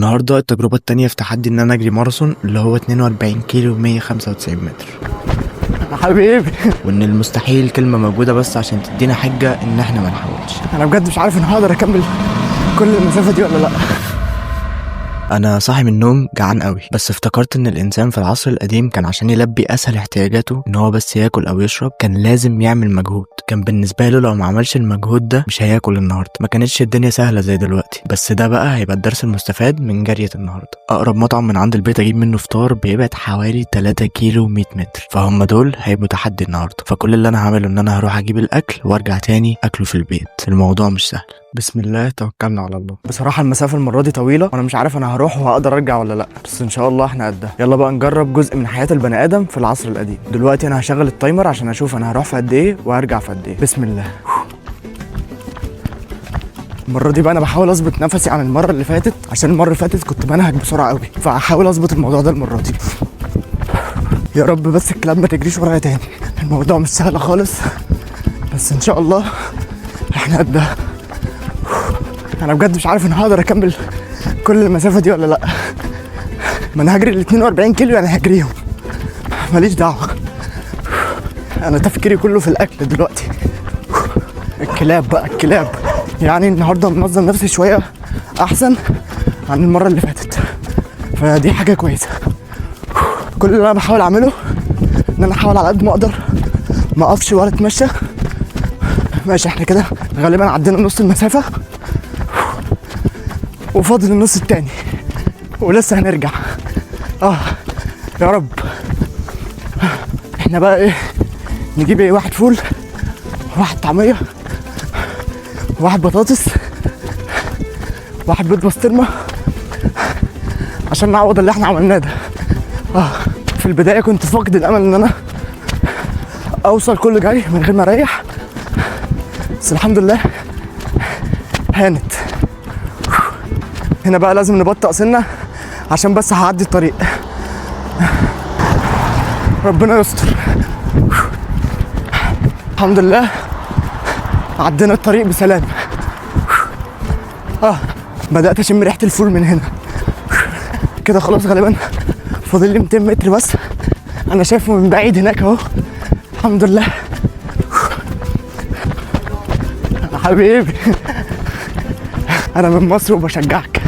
النهارده التجربة التانية في تحدي ان انا اجري ماراثون اللي هو 42 كيلو 195 متر. يا حبيبي وان المستحيل كلمة موجودة بس عشان تدينا حجة ان احنا ما نحاولش. انا بجد مش عارف ان هقدر اكمل كل المسافة دي ولا لا. انا صاحي من النوم جعان قوي، بس افتكرت ان الانسان في العصر القديم كان عشان يلبي اسهل احتياجاته ان هو بس ياكل او يشرب كان لازم يعمل مجهود. كان بالنسبه له لو ما عملش المجهود ده مش هياكل النهارده. ما كانتش الدنيا سهله زي دلوقتي، بس ده بقى هيبقى الدرس المستفاد من جريه النهارده. اقرب مطعم من عند البيت اجيب منه فطار بيبعد حوالي 3 كيلو 100 متر، فهم دول هيبقوا تحدي النهارده. فكل اللي انا هعمله ان انا هروح اجيب الاكل وارجع تاني اكله في البيت. الموضوع مش سهل. بسم الله توكلنا على الله. بصراحة المسافة المرة دي طويلة وانا مش عارف انا هروح وهقدر ارجع ولا لا، بس ان شاء الله احنا قدها. يلا بقى نجرب جزء من حياة البني ادم في العصر القديم. دلوقتي انا هشغل التايمر عشان اشوف انا هروح في قد ايه وهرجع في قد ايه. بسم الله. المرة دي بقى انا بحاول اظبط نفسي عن المرة اللي فاتت، عشان المرة اللي فاتت كنت بنهج بسرعة قوي، فهحاول اظبط الموضوع ده المرة دي. يا رب بس الكلام ما تجريش ورايا تاني. الموضوع مش سهل خالص، بس ان شاء الله احنا قدها. انا بجد مش عارف ان هقدر اكمل كل المسافه دي ولا لا. ما انا هجري ال 42 كيلو يعني هجريهم، ماليش دعوه. انا تفكيري كله في الاكل دلوقتي. الكلاب بقى الكلاب، يعني النهارده منظم نفسي شويه احسن عن المره اللي فاتت، فدي حاجه كويسه. كل اللي انا بحاول اعمله ان انا احاول على قد ما اقدر ما اقفش ولا اتمشى. ماشي احنا كده غالبا عدينا نص المسافه وفاضل النص التاني ولسه هنرجع. يا رب. احنا بقى ايه نجيب؟ ايه، واحد فول، واحد طعميه، واحد بطاطس، واحد بيض بسطرمه، عشان نعوض اللي احنا عملناه ده. في البدايه كنت فاقد الامل ان انا اوصل كل جري من غير ما اريح، بس الحمد لله هانت. هنا بقى لازم نبطأ سنة عشان بس هعدي الطريق. ربنا يستر. الحمد لله عدينا الطريق بسلام. بدأت اشم ريحة الفول من هنا. كده خلاص غالبا فاضل لي 200 متر بس. انا شايفه من بعيد هناك اهو. الحمد لله يا حبيبي. انا من مصر وبشجعك.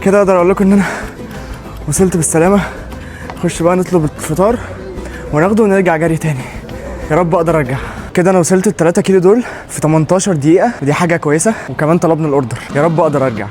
كده اقدر اقول لكم ان انا وصلت بالسلامه. نخش بقى نطلب الفطار وناخده ونرجع جري تاني. يا رب اقدر ارجع. كده انا وصلت ال 3 كيلو دول في 18 دقيقه، ودي حاجه كويسه، وكمان طلبنا الاوردر. يا رب اقدر ارجع.